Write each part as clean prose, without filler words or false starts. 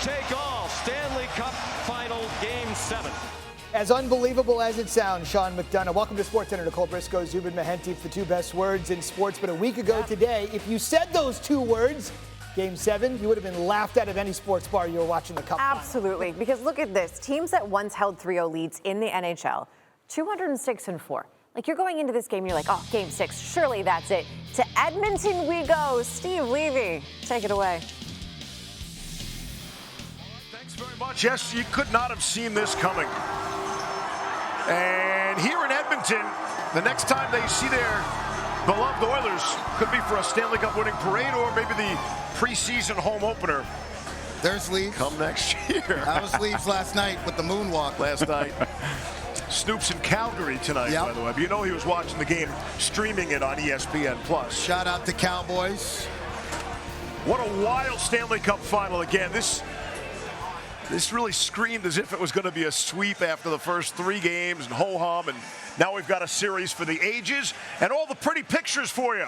take all. Stanley Cup Final Game 7. As unbelievable as it sounds, Sean McDonough. Welcome to SportsCenter. Nicole Briscoe, Zubin Mehenti, the two best words in sports. But a week ago today, if you said those two words, Game 7, you would have been laughed out of any sports bar you were watching the Cup. Absolutely, because look at this. Teams that once held 3-0 leads in the NHL, 206-4. Like, you're going into this game, you're like, oh, Game 6, surely that's it. To Edmonton we go. Steve Levy, take it away. Thanks very much. Yes, you could not have seen this coming. And here in Edmonton, the next time they see their beloved Oilers could be for a Stanley Cup winning parade or maybe the preseason home opener. There's Leafs. Come next year. I was Leafs last night with the moonwalk. Last night. Snoop's in Calgary tonight, by the way. But you know he was watching the game, streaming it on ESPN+. Shout out to Cowboys. What a wild Stanley Cup final again. This really screamed as if it was going to be a sweep after the first 3 games and ho-hum. And now we've got a series for the ages and all the pretty pictures for you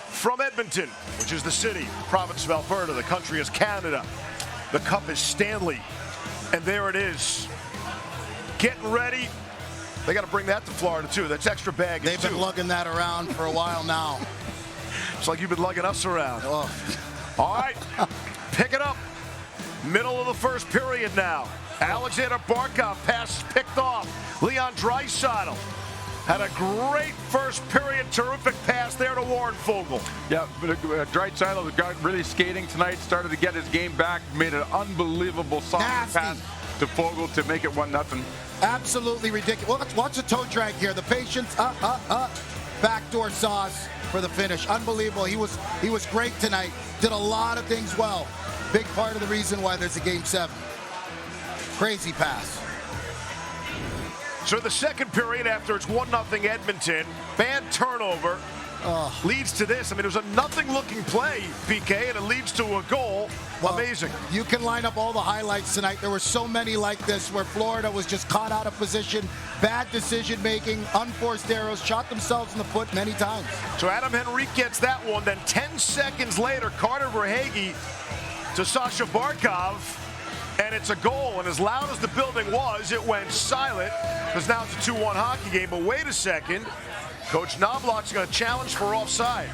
from Edmonton, which is the city, province of Alberta. The country is Canada. The cup is Stanley. And there it is. Getting ready. They got to bring that to Florida, too. That's extra baggage, They've been lugging that around for a while now. It's like you've been lugging us around. Oh. All right. Pick it up. Middle of the first period now. Aleksander Barkov pass picked off. Leon Draisaitl had a great first period. Terrific pass there to Warren Foegele. Yeah, but Draisaitl got really skating tonight. Started to get his game back. Made an unbelievable solid pass to Foegele to make it 1-0. Absolutely ridiculous. Watch the toe drag here. The patience. Backdoor sauce for the finish. Unbelievable. He was great tonight. Did a lot of things well. Big part of the reason why there's a Game 7. Crazy pass. So the second period, after it's 1-0 Edmonton, bad turnover leads to this. I mean, it was a nothing-looking play, PK, and it leads to a goal. Well, amazing. You can line up all the highlights tonight. There were so many like this where Florida was just caught out of position, bad decision-making, unforced errors, shot themselves in the foot many times. So Adam Henrique gets that one. Then 10 seconds later, Carter Verhaeghe to Sasha Barkov, and it's a goal. And as loud as the building was, it went silent, because now it's a 2-1 hockey game. But wait a second, Coach Knobloch's going to challenge for offside.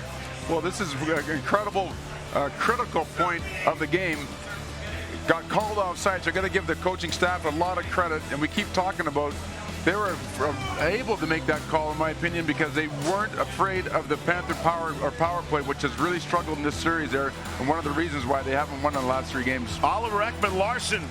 Well, this is an incredible, critical point of the game. Got called offside, so I got to give the coaching staff a lot of credit. And we keep talking about they were able to make that call, in my opinion, because they weren't afraid of the Panther power play, which has really struggled in this series there, and one of the reasons why they haven't won in the last 3 games. Oliver Ekman-Larsson.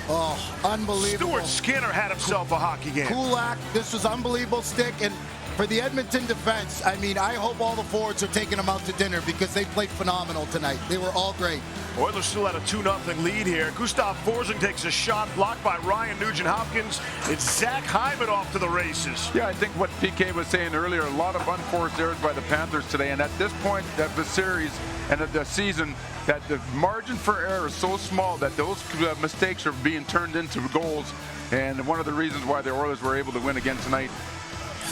Oh, unbelievable. Stuart Skinner had himself a hockey game. Kulak, this was unbelievable stick. And for the Edmonton defense, I mean, I hope all the forwards are taking them out to dinner because they played phenomenal tonight. They were all great. Oilers still had a 2-0 lead here. Gustav Forsling takes a shot blocked by Ryan Nugent-Hopkins. It's Zach Hyman off to the races. Yeah, I think what PK was saying earlier, a lot of unforced errors by the Panthers today. And at this point of the series and of the season, that the margin for error is so small that those mistakes are being turned into goals. And one of the reasons why the Oilers were able to win again tonight.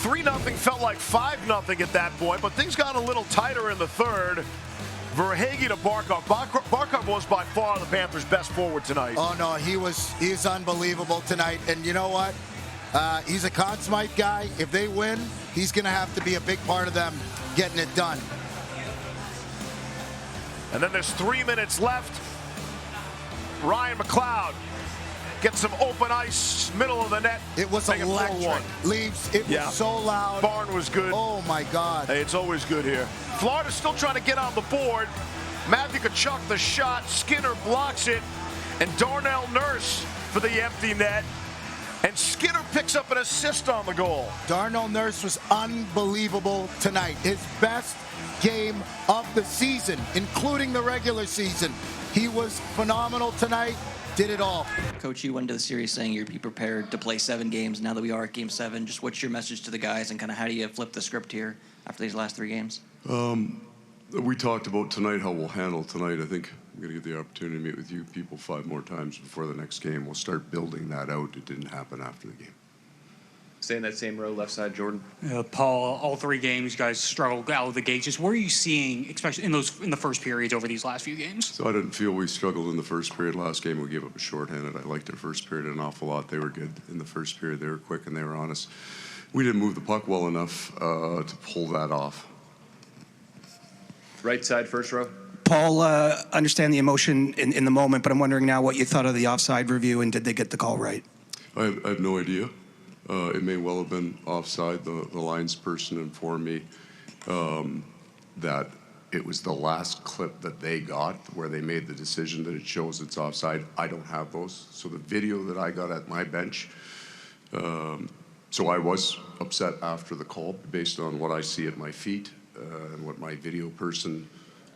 3-0 felt like 5-0 at that point, but things got a little tighter in the third. Verhaeghe to Barkov. Barkov was by far the Panthers' best forward tonight. Oh, no, he's unbelievable tonight. And you know what? He's a Conn Smythe guy. If they win, he's going to have to be a big part of them getting it done. And then there's 3 minutes left. Ryan McLeod gets some open ice, middle of the net. It was electric. Leaves. It was so loud. Barn was good. Oh, my God. Hey, it's always good here. Florida's still trying to get on the board. Matthew Tkachuk the shot. Skinner blocks it. And Darnell Nurse for the empty net. And Skinner picks up an assist on the goal. Darnell Nurse was unbelievable tonight. His best game of the season, including the regular season. He was phenomenal tonight. Did it all. Coach, you went into the series saying you'd be prepared to play 7 games. Now that we are at Game 7, just what's your message to the guys and kind of how do you flip the script here after these last 3 games? We talked about tonight, how we'll handle tonight. I think I'm going to get the opportunity to meet with you people 5 more times before the next game. We'll start building that out. It didn't happen after the game. Stay in that same row, left side, Jordan. Paul, all 3 games, you guys struggled out of the gate. Just what are you seeing, especially in the first periods over these last few games? So I didn't feel we struggled in the first period. Last game we gave up a shorthanded. I liked their first period an awful lot. They were good in the first period. They were quick and they were honest. We didn't move the puck well enough to pull that off. Right side, first row. Paul, understand the emotion in the moment, but I'm wondering now what you thought of the offside review and did they get the call right? I have no idea. It may well have been offside. The lines person informed me that it was the last clip that they got where they made the decision that it shows it's offside. I don't have those. So the video that I got at my bench, so I was upset after the call based on what I see at my feet and what my video person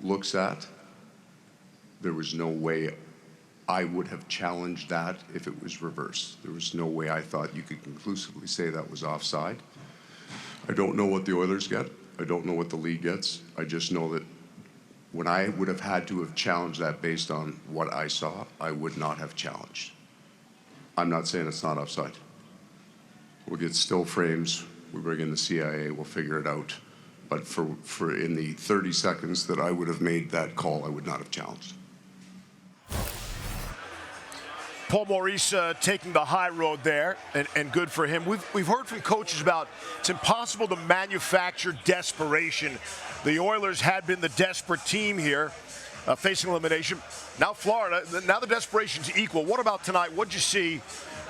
looks at. There was no way I would have challenged that if it was reversed. There was no way I thought you could conclusively say that was offside. I don't know what the Oilers get. I don't know what the league gets. I just know that when I would have had to have challenged that based on what I saw, I would not have challenged. I'm not saying it's not offside. We'll get still frames. We bring in the CIA. We'll figure it out. But for in the 30 seconds that I would have made that call, I would not have challenged. Paul Maurice taking the high road there, and good for him. We've heard from coaches about it's impossible to manufacture desperation. The Oilers had been the desperate team here, facing elimination. Now Florida, now the desperation's equal. What about tonight? What'd you see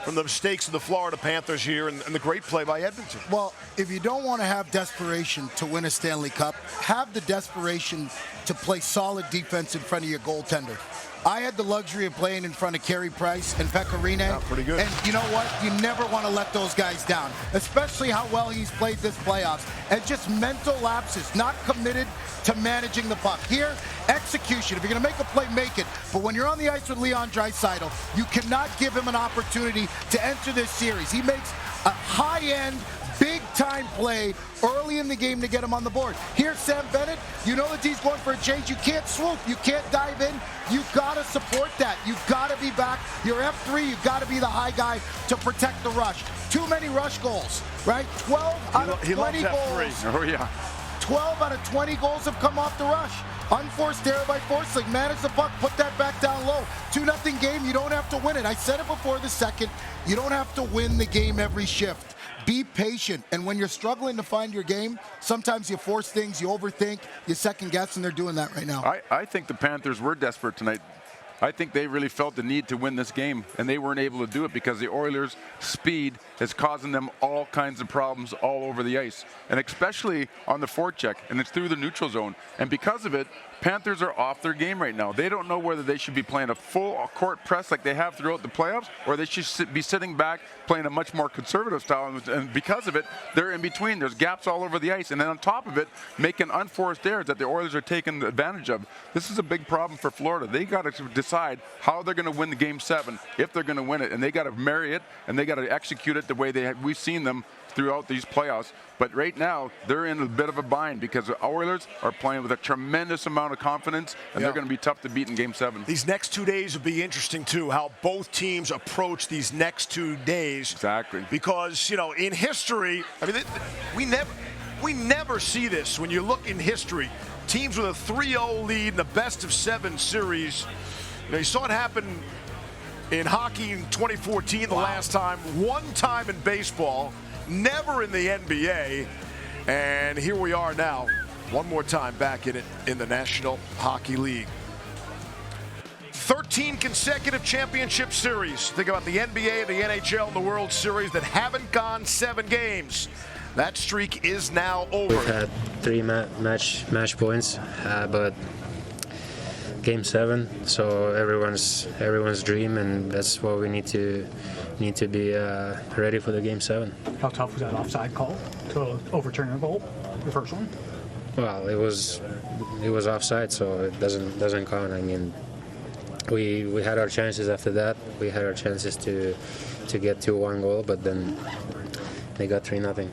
from the mistakes of the Florida Panthers here and the great play by Edmonton? Well, if you don't want to have desperation to win a Stanley Cup, have the desperation to play solid defense in front of your goaltender. I had the luxury of playing in front of Carey Price and Pekka Rinne. Yeah, pretty good. And you know what? You never want to let those guys down, especially how well he's played this playoffs. And just mental lapses, not committed to managing the puck. Here, execution. If you're going to make a play, make it. But when you're on the ice with Leon Draisaitl, you cannot give him an opportunity to enter this series. He makes a high-end, big-time play early in the game to get him on the board. Here's Sam Bennett. You know that he's going for a change. You can't swoop. You can't dive in. You've got to support that. You've got to be back. You're F3. You've got to be the high guy to protect the rush. Too many rush goals, right? 12 out of 20 goals. Oh, yeah. 12 out of 20 goals have come off the rush. Unforced error by Forsling. Manage the puck. Put that back down low. 2-0 game. You don't have to win it. I said it before the second. You don't have to win the game every shift. Be patient. And when you're struggling to find your game, sometimes you force things, you overthink, you second guess, and they're doing that right now. I think the Panthers were desperate tonight. I think they really felt the need to win this game, and they weren't able to do it because the Oilers' speed is causing them all kinds of problems all over the ice, and especially on the forecheck, and it's through the neutral zone. And because of it, Panthers are off their game right now. They don't know whether they should be playing a full court press like they have throughout the playoffs, or they should be sitting back playing a much more conservative style. And because of it, they're in between. There's gaps all over the ice. And then on top of it, making unforced errors that the Oilers are taking advantage of. This is a big problem for Florida. They got to decide how they're going to win the Game 7, if they're going to win it. And they got to marry it, and they got to execute it the way we've seen them throughout these playoffs. But right now, they're in a bit of a bind because the Oilers are playing with a tremendous amount of confidence, and they're going to be tough to beat in Game 7. These next 2 days will be interesting, too, how both teams approach these next 2 days. Exactly. Because, you know, in history, I mean, we never see this when you look in history. Teams with a 3-0 lead in a best-of-7 series. You know, you saw it happen in hockey in 2014, the last time. One time in baseball. Never in the NBA, and here we are now, one more time back in it in the National Hockey League. 13 consecutive championship series. Think about the NBA, the NHL, and the World Series that haven't gone 7 games. That streak is now over. We've had 3 match points, but Game 7, so everyone's dream, and that's what we need to be ready for the Game 7. How tough was that offside call to overturn a goal, the first one? Well, it was offside, so it doesn't count. I mean, we had our chances after that. We had our chances to get to 1 goal, but then they got 3-0.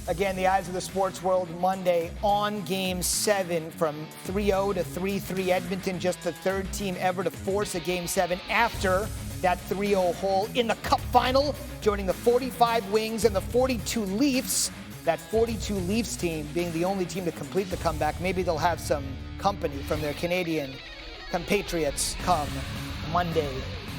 Again, the eyes of the sports world Monday on Game 7 from 3-0 to 3-3. Edmonton, just the 3rd team ever to force a Game 7 after that 3-0 hole in the Cup Final, joining the 45 Wings and the 42 Leafs. That 42 Leafs team being the only team to complete the comeback. Maybe they'll have some company from their Canadian compatriots come Monday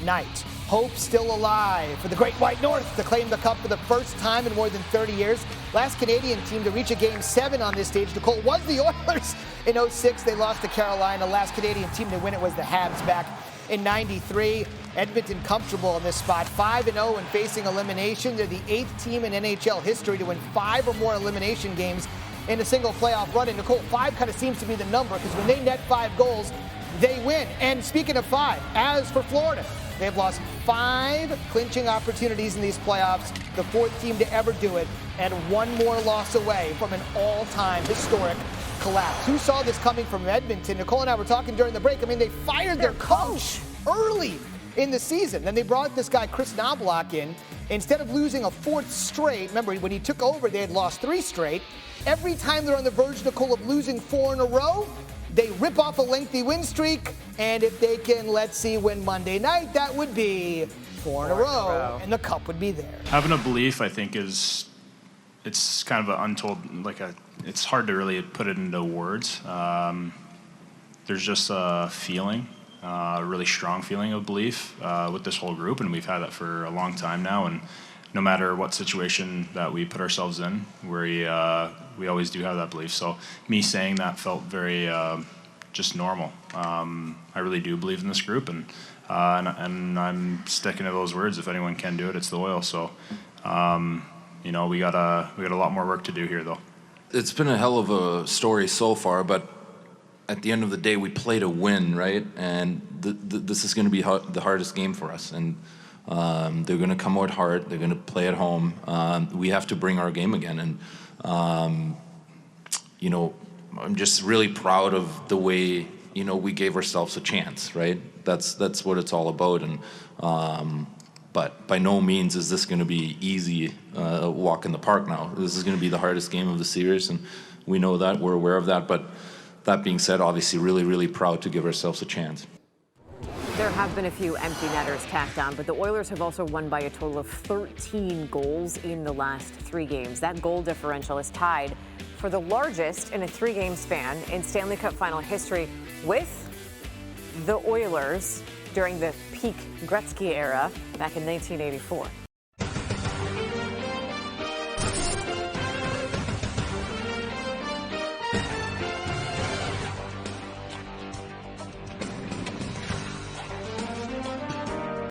night. Hope still alive for the Great White North to claim the Cup for the first time in more than 30 years. Last Canadian team to reach a Game 7 on this stage, Nicole, was the Oilers in 06. They lost to Carolina. Last Canadian team to win it was the Habs back in 93. Edmonton comfortable in this spot, 5-0 and facing elimination. They're the 8th team in NHL history to win 5 or more elimination games in a single playoff run. And Nicole, 5 kind of seems to be the number because when they net 5 goals, they win. And speaking of 5, as for Florida, they've lost 5 clinching opportunities in these playoffs, the 4th team to ever do it, and 1 more loss away from an all-time historic collapse. Who saw this coming from Edmonton? Nicole and I were talking during the break. I mean, they fired their coach early in the season. Then they brought this guy, Chris Knobloch, in. Instead of losing a 4th straight, remember, when he took over, they had lost 3 straight. Every time they're on the verge, Nicole, of losing 4 in a row, they rip off a lengthy win streak, and if they can, let's see, win Monday night, that would be 4 in a row, and the Cup would be there. Having a belief, I think, it's kind of an untold, it's hard to really put it into words. There's just a feeling, a really strong feeling of belief with this whole group, and we've had that for a long time now, and no matter what situation that we put ourselves in, we always do have that belief. So me saying that felt very just normal. I really do believe in this group, and I'm sticking to those words. If anyone can do it, it's the Oil. So we got a lot more work to do here, though. It's been a hell of a story so far, but at the end of the day, we play to win, right? And this is going to be the hardest game for us, and they're going to come out hard. They're going to play at home. We have to bring our game again, and I'm just really proud of the way we gave ourselves a chance, right? That's what it's all about, and but by no means is this going to be easy walk in the park now. This is going to be the hardest game of the series, and we know that. We're aware of that, but that being said, obviously really, really proud to give ourselves a chance. There have been a few empty netters tacked on, but the Oilers have also won by a total of 13 goals in the last 3 games. That goal differential is tied for the largest in a 3-game span in Stanley Cup Final history with the Oilers during the peak Gretzky era back in 1984.